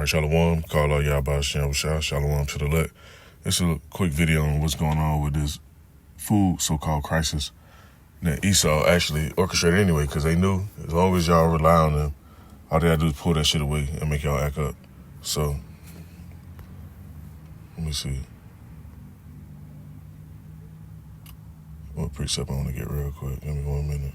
All right, Shalom. Call all y'all by Shalom to the elect. It's a quick video on what's going on with this food so-called crisis that Esau actually orchestrated anyway, because they knew as long as y'all rely on them, all they gotta do is pull that shit away and make y'all act up. So, let me see. What precept I want to get real quick. Give me 1 minute.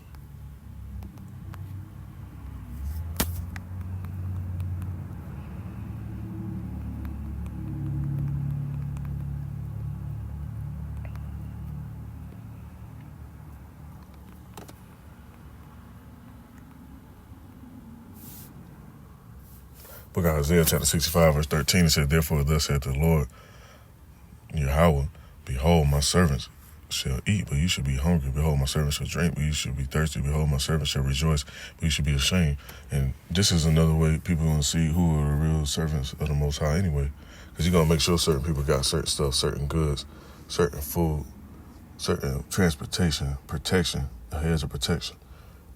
Book of Isaiah chapter 65 verse 13, it says, "Therefore thus saith the Lord Yahweh, behold, my servants shall eat, but you should be hungry. Behold, my servants shall drink, but you should be thirsty. Behold, my servants shall rejoice, but you should be ashamed." And this is another way people are going to see who are the real servants of the Most High anyway. Because you're going to make sure certain people got certain stuff, certain goods, certain food, certain transportation, protection, heads of protection.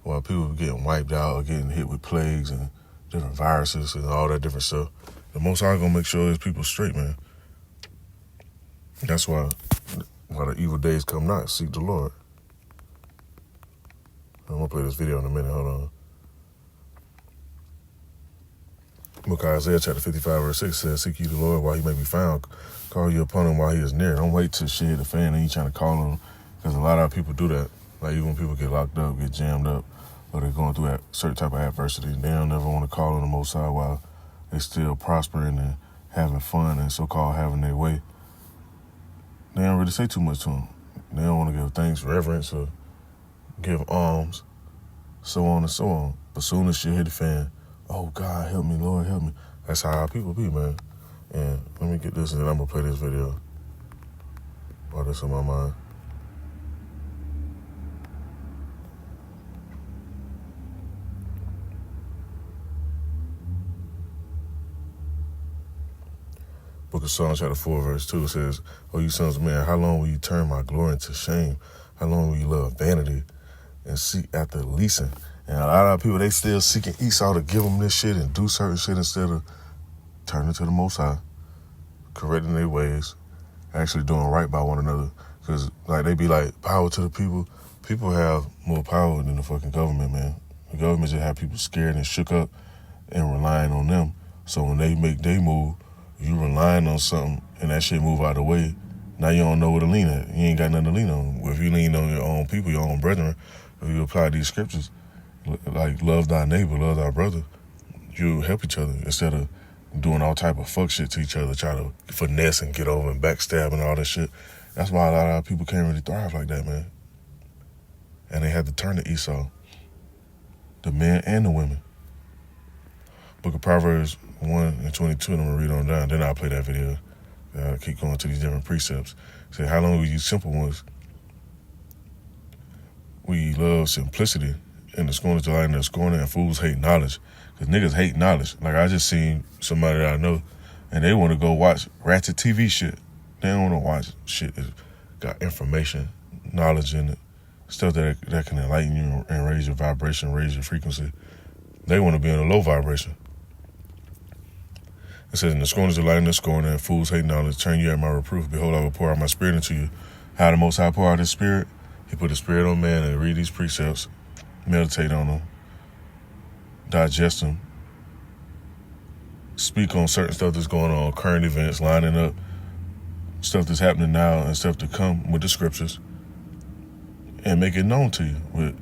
While people are getting wiped out or getting hit with plagues and different viruses and all that different stuff, the Most High gonna make sure his people straight, man. That's why the evil days come not, seek the Lord. I'm gonna play this video in a minute, hold on. Book of Isaiah chapter 55 verse 6 says, "Seek ye the Lord while he may be found. Call you upon him while he is near." Don't wait till shit hit the fan and you trying to call him, because a lot of people do that. Like even when people get locked up, get jammed up, or they're going through a certain type of adversity, they don't never want to call on the Most High while they still prospering and having fun and so-called having their way. They don't really say too much to them. They don't want to give thanks, reverence, or give alms, so on and so on. But soon as shit hit the fan, oh, God, help me, Lord, help me. That's how our people be, man. And let me get this, and then I'm going to play this video while this in my mind. Book of Psalms chapter 4 verse 2 says, "O you sons of men, how long will you turn my glory into shame? How long will you love vanity and seek after leasing?" And a lot of people, they still seeking Esau to give them this shit and do certain shit instead of turning to the Most High, correcting their ways, actually doing right by one another. Because like they be like, power to the people. People have more power than the fucking government, man. The government just have people scared and shook up and relying on them. So when they make their move, you relying on something and that shit move out of the way, now you don't know where to lean at. You ain't got nothing to lean on. If you lean on your own people, your own brethren, if you apply these scriptures, like love thy neighbor, love thy brother, you help each other instead of doing all type of fuck shit to each other, try to finesse and get over and backstab and all that shit. That's why a lot of people can't really thrive like that, man. And they had to turn to Esau, the men and the women. Book of Proverbs 1:22, and I'm going to read on down. Then I'll play that video. I'll keep going to these different precepts. Say, how long will you simple ones? We love simplicity, and the scorners delight in their scorning, and fools hate knowledge. Because niggas hate knowledge. Like, I just seen somebody that I know, and they want to go watch ratchet TV shit. They don't want to watch shit that got information, knowledge in it, stuff that can enlighten you and raise your vibration, raise your frequency. They want to be in a low vibration. It says, "And the scorners delight in their scorning, and fools hate knowledge. Turn you at my reproof. Behold, I will pour out my spirit into you." How the Most High pour out his spirit? He put his spirit on man and read these precepts, meditate on them, digest them, speak on certain stuff that's going on, current events, lining up stuff that's happening now and stuff to come with the scriptures, and make it known to you. But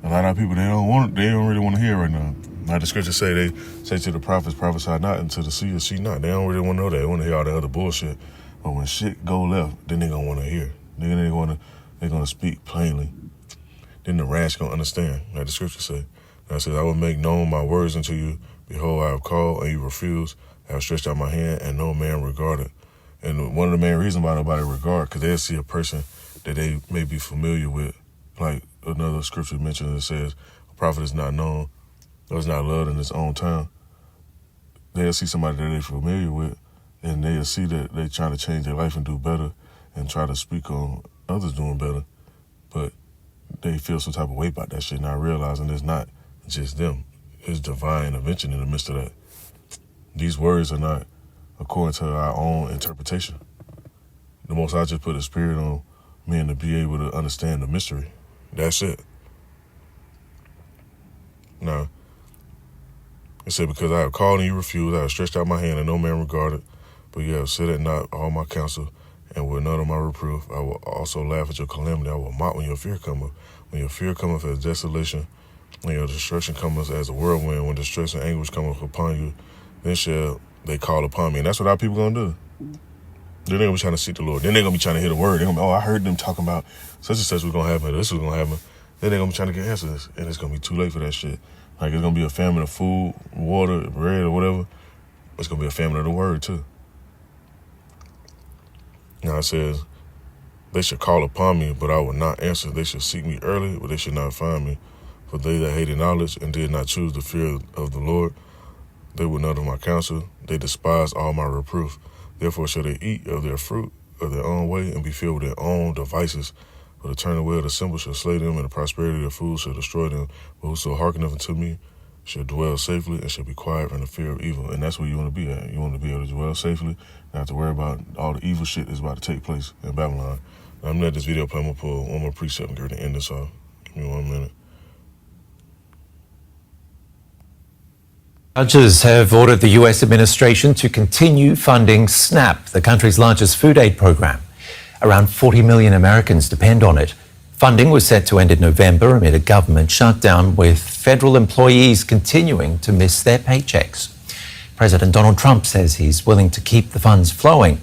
a lot of people, they don't really want to hear right now. Like the scriptures say, they say to the prophets, prophesy not, and to the seers, see not. They don't really want to know that. They want to hear all the other bullshit. But when shit go left, then they gonna want to hear. They're gonna speak plainly. Then the rash gonna understand, like the scripture say. And I said, "I will make known my words unto you. Behold, I have called, and you refuse. I have stretched out my hand, and no man regarded." And one of the main reasons why nobody regard, because they'll see a person that they may be familiar with. Like another scripture mentions, it says, "A prophet is not known, or is not loved in his own town." They'll see somebody that they're familiar with, and they'll see that they're trying to change their life and do better and try to speak on others doing better. But they feel some type of weight about that shit, not realizing it's not just them. It's divine intervention in the midst of that. These words are not according to our own interpretation. The Most High just put a spirit on men to be able to understand the mystery. That's it. Now, it said, because I have called and you refused, I have stretched out my hand and no man regarded, but you have set at naught all my counsel, and with none of my reproof, I will also laugh at your calamity. I will mock when your fear cometh. When your fear cometh as desolation, when your destruction cometh as a whirlwind, when distress and anguish cometh upon you, then shall they call upon me. And that's what our people going to do. Then they're going to be trying to seek the Lord. Then they're going to be trying to hear the word. They're going to be, I heard them talking about such and such was going to happen. This was going to happen. Then they're going to be trying to get answers. And it's going to be too late for that shit. Like, it's going to be a famine of food, water, bread, or whatever. It's going to be a famine of the word, too. Now it says, they should call upon me, but I will not answer. They should seek me early, but they should not find me. For they that hated knowledge and did not choose the fear of the Lord, they would none of my counsel. They despised all my reproof. Therefore shall they eat of their fruit of their own way and be filled with their own devices. For the turning away of the simple shall slay them, and the prosperity of their fools shall destroy them. But whoso hearkeneth unto me shall dwell safely and shall be quiet from the fear of evil. And that's where you want to be at. You want to be able to dwell safely, not have to worry about all the evil shit that's about to take place in Babylon. Now, I'm going to let this video play. I'm going to pull one more precept and get ready to end this off. Give me 1 minute. Judges have ordered the U.S. administration to continue funding SNAP, the country's largest food aid program. Around 40 million Americans depend on it. Funding was set to end in November amid a government shutdown, with federal employees continuing to miss their paychecks. President Donald Trump says he's willing to keep the funds flowing.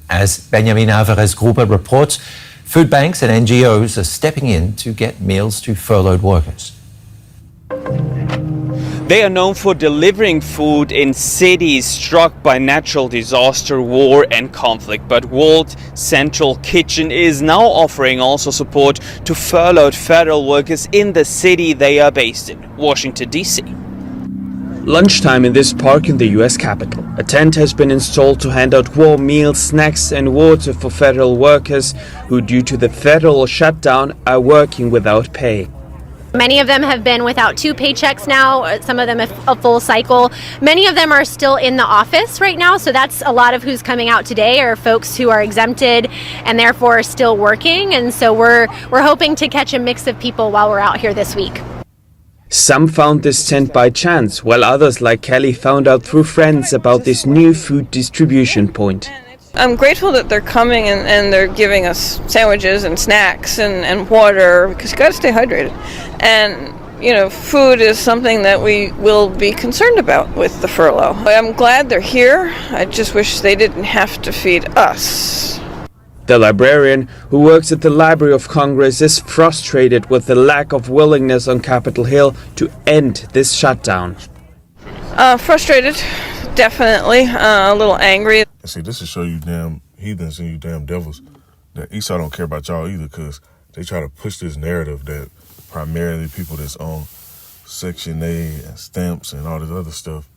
As Benjamin Alvarez-Gruber reports, food banks and NGOs are stepping in to get meals to furloughed workers. They are known for delivering food in cities struck by natural disaster, war and conflict. But World Central Kitchen is now offering also support to furloughed federal workers in the city they are based in, Washington, D.C. Lunchtime in this park in the U.S. Capitol. A tent has been installed to hand out warm meals, snacks and water for federal workers who, due to the federal shutdown, are working without pay. Many of them have been without 2 paychecks now, some of them a full cycle. Many of them are still in the office right now, so that's a lot of who's coming out today are folks who are exempted and therefore are still working. And so we're hoping to catch a mix of people while we're out here this week. Some found this tent by chance, while others like Kelly found out through friends about this new food distribution point. I'm grateful that they're coming and they're giving us sandwiches and snacks and water, because you got to stay hydrated. And, you know, food is something that we will be concerned about with the furlough. I'm glad they're here. I just wish they didn't have to feed us. The librarian, who works at the Library of Congress, is frustrated with the lack of willingness on Capitol Hill to end this shutdown. Frustrated, definitely. A little angry. And see, this will show you damn heathens and you damn devils that Esau don't care about y'all either, because they try to push this narrative that primarily people that's on Section A and stamps and all this other stuff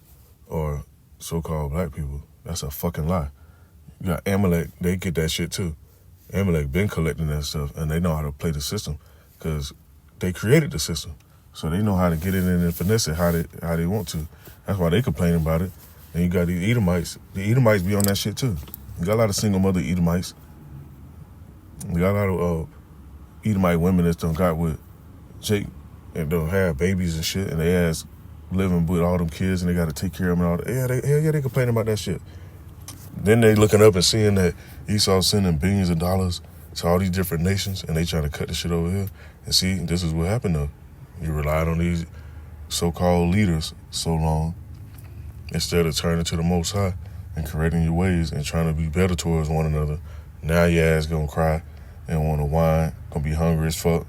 are so-called black people. That's a fucking lie. You got Amalek, they get that shit too. Amalek been collecting that stuff, and they know how to play the system because they created the system. So they know how to get it in and finesse it how they want to. That's why they complain about it. And you got these Edomites. The Edomites be on that shit too. You got a lot of single mother Edomites. You got a lot of Edomite women that done got with Jake and don't have babies and shit, and they ass living with all them kids and they got to take care of them and all that. Yeah, they complain about that shit. Then they looking up and seeing that Esau's sending billions of dollars to all these different nations, and they trying to cut the shit over here. And see, this is what happened though. You relied on these so-called leaders so long instead of turning to the Most High and correcting your ways and trying to be better towards one another. Now your ass gonna cry and want to whine, gonna be hungry as fuck.